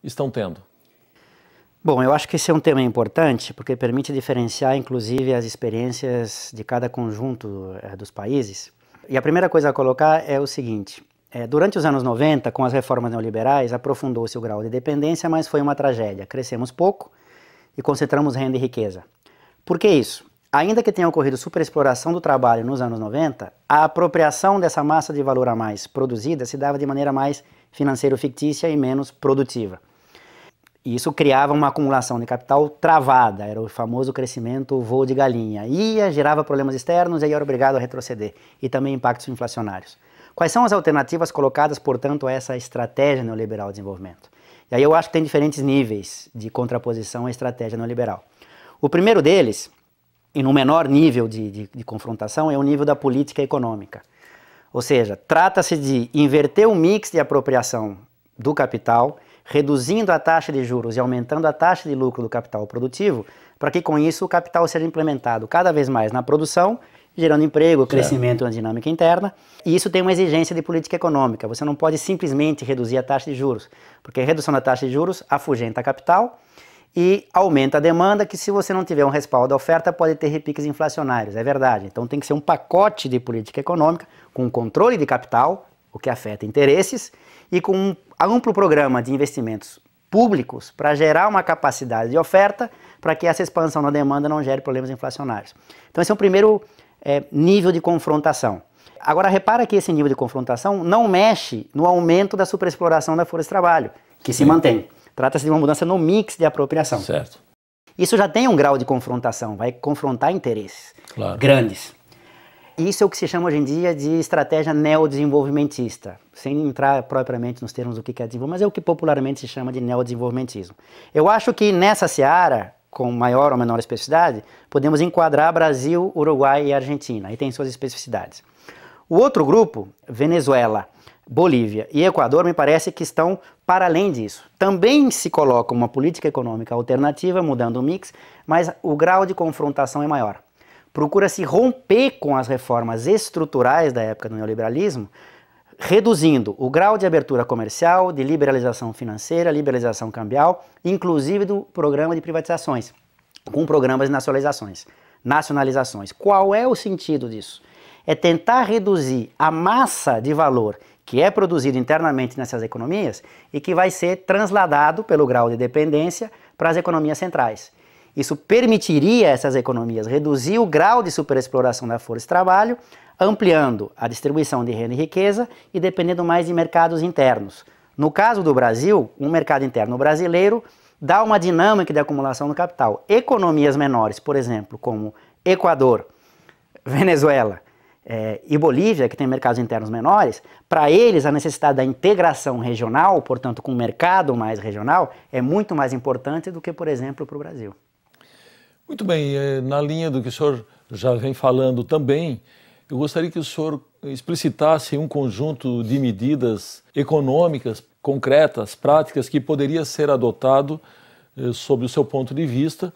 estão tendo? Bom, eu acho que esse é um tema importante porque permite diferenciar, inclusive, as experiências de cada conjunto dos países. E a primeira coisa a colocar é o seguinte: durante os anos 90, com as reformas neoliberais, aprofundou-se o grau de dependência, mas foi uma tragédia. Crescemos pouco e concentramos renda e riqueza. Por que isso? Ainda que tenha ocorrido superexploração do trabalho nos anos 90, a apropriação dessa massa de valor a mais produzida se dava de maneira mais financeiro-fictícia e menos produtiva. E isso criava uma acumulação de capital travada, era o famoso crescimento voo de galinha. Gerava problemas externos e era obrigado a retroceder, e também impactos inflacionários. Quais são as alternativas colocadas, portanto, a essa estratégia neoliberal de desenvolvimento? E aí eu acho que tem diferentes níveis de contraposição à estratégia neoliberal. O primeiro deles, e no menor nível de confrontação, é o nível da política econômica. Ou seja, trata-se de inverter o mix de apropriação do capital, reduzindo a taxa de juros e aumentando a taxa de lucro do capital produtivo, para que com isso o capital seja implementado cada vez mais na produção, gerando emprego, crescimento e uma dinâmica interna. E isso tem uma exigência de política econômica. Você não pode simplesmente reduzir a taxa de juros, porque a redução da taxa de juros afugenta capital e aumenta a demanda, que se você não tiver um respaldo da oferta pode ter repiques inflacionários, é verdade. Então tem que ser um pacote de política econômica com controle de capital, o que afeta interesses, e com um amplo programa de investimentos públicos para gerar uma capacidade de oferta para que essa expansão na demanda não gere problemas inflacionários. Então esse é o primeiro nível de confrontação. Agora repara que esse nível de confrontação não mexe no aumento da superexploração da força de trabalho, que se mantém. Trata-se de uma mudança no mix de apropriação. Certo. Isso já tem um grau de confrontação, vai confrontar interesses grandes. Isso é o que se chama hoje em dia de estratégia neodesenvolvimentista, sem entrar propriamente nos termos do que é desenvolvimento, mas é o que popularmente se chama de neodesenvolvimentismo. Eu acho que nessa seara, com maior ou menor especificidade, podemos enquadrar Brasil, Uruguai e Argentina, aí tem suas especificidades. O outro grupo, Venezuela, Bolívia e Equador, me parece que estão para além disso. Também se coloca uma política econômica alternativa, mudando o mix, mas o grau de confrontação é maior. Procura-se romper com as reformas estruturais da época do neoliberalismo, reduzindo o grau de abertura comercial, de liberalização financeira, liberalização cambial, inclusive do programa de privatizações, com programas de nacionalizações. Qual é o sentido disso? É tentar reduzir a massa de valor que é produzido internamente nessas economias e que vai ser transladado pelo grau de dependência para as economias centrais. Isso permitiria a essas economias reduzir o grau de superexploração da força de trabalho, ampliando a distribuição de renda e riqueza e dependendo mais de mercados internos. No caso do Brasil, um mercado interno brasileiro dá uma dinâmica de acumulação do capital. Economias menores, por exemplo, como Equador, Venezuela e Bolívia, que tem mercados internos menores, para eles a necessidade da integração regional, portanto com um mercado mais regional, é muito mais importante do que, por exemplo, para o Brasil. Muito bem, na linha do que o senhor já vem falando também, eu gostaria que o senhor explicitasse um conjunto de medidas econômicas, concretas, práticas, que poderia ser adotado, sob o seu ponto de vista,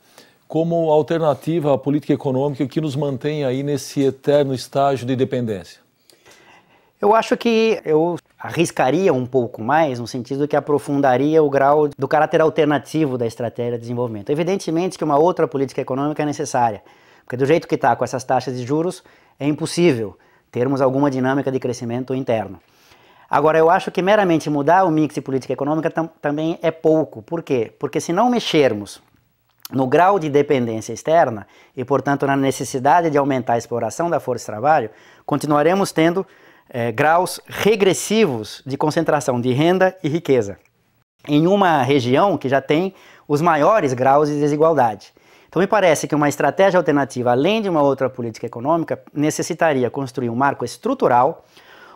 como alternativa à política econômica que nos mantém aí nesse eterno estágio de dependência. Eu acho que eu arriscaria um pouco mais, no sentido que aprofundaria o grau do caráter alternativo da estratégia de desenvolvimento. Evidentemente que uma outra política econômica é necessária, porque do jeito que está com essas taxas de juros, é impossível termos alguma dinâmica de crescimento interno. Agora, eu acho que meramente mudar o mix de política econômica também é pouco. Por quê? Porque se não mexermos no grau de dependência externa e, portanto, na necessidade de aumentar a exploração da força de trabalho, continuaremos tendo graus regressivos de concentração de renda e riqueza em uma região que já tem os maiores graus de desigualdade. Então me parece que uma estratégia alternativa, além de uma outra política econômica, necessitaria construir um marco estrutural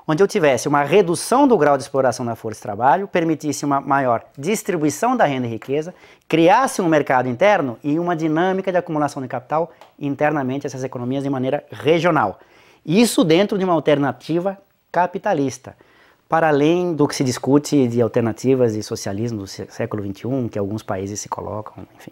onde eu tivesse uma redução do grau de exploração da força de trabalho, permitisse uma maior distribuição da renda e riqueza, criasse um mercado interno e uma dinâmica de acumulação de capital internamente essas economias de maneira regional. Isso dentro de uma alternativa capitalista, para além do que se discute de alternativas de socialismo do século XXI, que alguns países se colocam, enfim.